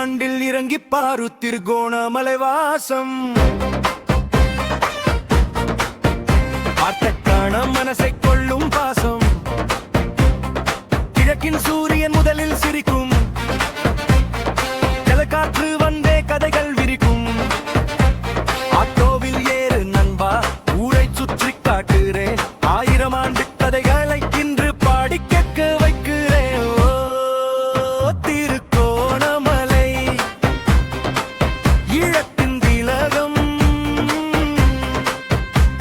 ஆண்டில் இறங்கி பாரு திருகோணமலை வாசம். ஆட்டக்கான மனசை கொள்ளும் பாசம். கிழக்கின் சூரியன் முதலில் சிரிக்கும். ஜலக்காற்று வந்தே கதைகள் விரிக்கும். ஆட்டோவில் ஏறு நண்பா, ஊரை சுற்றி காட்டுறேன். 1000 ஆண்டு கதைகளை இன்று பாடி கேட்க வைக்கிறேன். ஓ திருகோணமலை, ஈழத்தின் திலகம்,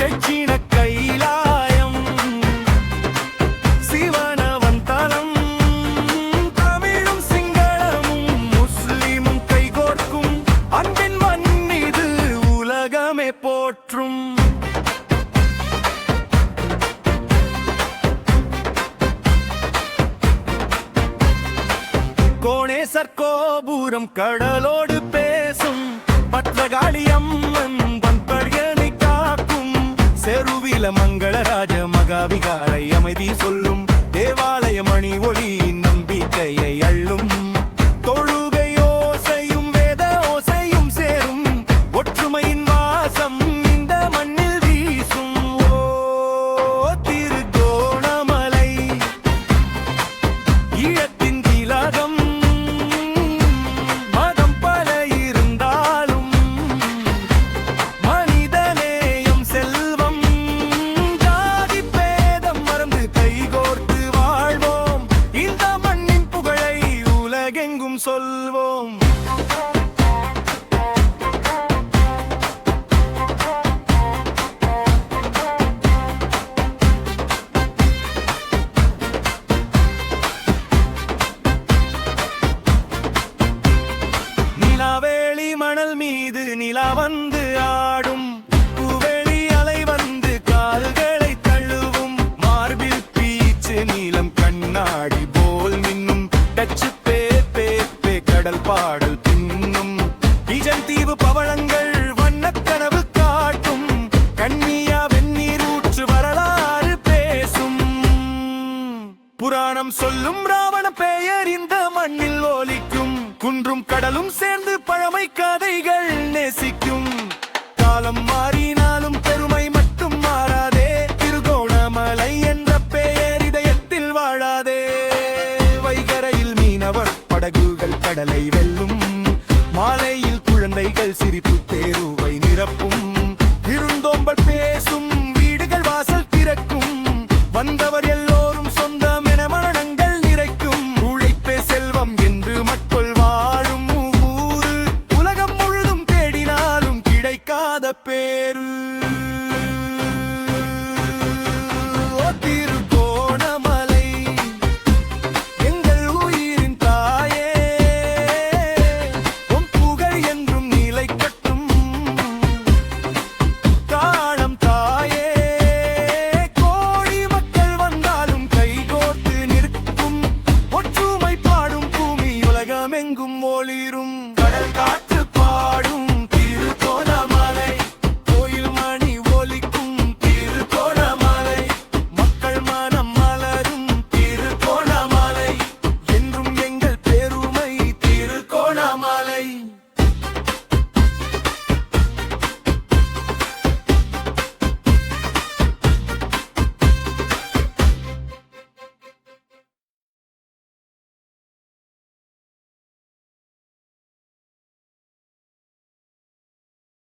தெச்சின கைலாயம், சிவனவன் தலம், தமிழும் சிங்களமும் முஸ்லிமும் கைகோர்க்கும் அன்பின் மண் இது உலகமே போற்றும். கோணேசர் கோபுரம் கடலோடு பேசும். பத்ரகாளி அம்மன் பண்பழனை காக்கும். செருவில மங்களராஜ மகாவிகாரை அமைதி சொல்லும். தேவாலய மணி ஒளி நம்பிக்கையை அள்ளும். தொழுகை ஓசையும் வேத ஓசையும் சேரும். ஒற்றுமையின் வாசம் இந்த மண்ணில் வீசும். ஓ திருகோணமலை, ஈழத்தின் திலகம். மதம் பல இருந்தாலும் மனிதநேயம் செல்வம். ஜாதி பேதம் மறந்து கைகோர்த்து வாழ்வோம். இந்த மண்ணின் புகழை உலகெங்கும் சொல்வோம். நிலாவேளி மணல் மீது நிலா வந்து ஆடும். பூவெளி அலை வந்து கால்களை தழுவும். மார்பில் பீச்சு நீலம் கண்ணாடி போல் மின்னும். டச்சு பே பே பே கடல் பாடல் பின்னும். ஈஜன் தீவு பவளங்கள் வண்ணக் கனவு காட்டும். கண்ணியா வெந்நீர் ஊற்று வரலாறு பேசும். புராணம் சொல்லும் ராவண பெயர் இந்த மண்ணில் ஒலிக்கும். குன்றும் கடலும் சேர்ந்து பழமை கதைகள் நேசிக்கும். காலம் மாறினாலும் பெருமை மட்டும் மாறாதே. திருகோணமலை என்ற பெயர் இதயத்தில் வாழாதே. வைகரையில் மீனவர் படகுகள் கடலை வெல்லும். மாலையில் குழந்தைகள் சிரிப்பு தேருவை நிரப்பும். விருந்தோம்பல் பேசும் வீடுகள் வாசல் திறக்கும். வந்தவர் எல்லோரும் சொந்தம் என மரணங்கள் நிறைக்கும். உழைப்பே செல்வம் என்று மக்கள் வாழும் ஊரு. உலகம் முழுதும் தேடினாலும் கிடைக்காத பேரு. ஓ திருகோணமலை, எங்கள் உயிரின் தாயே. உன் புகழ் என்றும் நிலைக்கட்டும். காணம் தாயே, கோடி மக்கள் வந்தாலும் கைகோர்த்து நிற்கும். ஒற்றுமை பாடும் பூமி உலகமெங்கும் ஒளிரும்.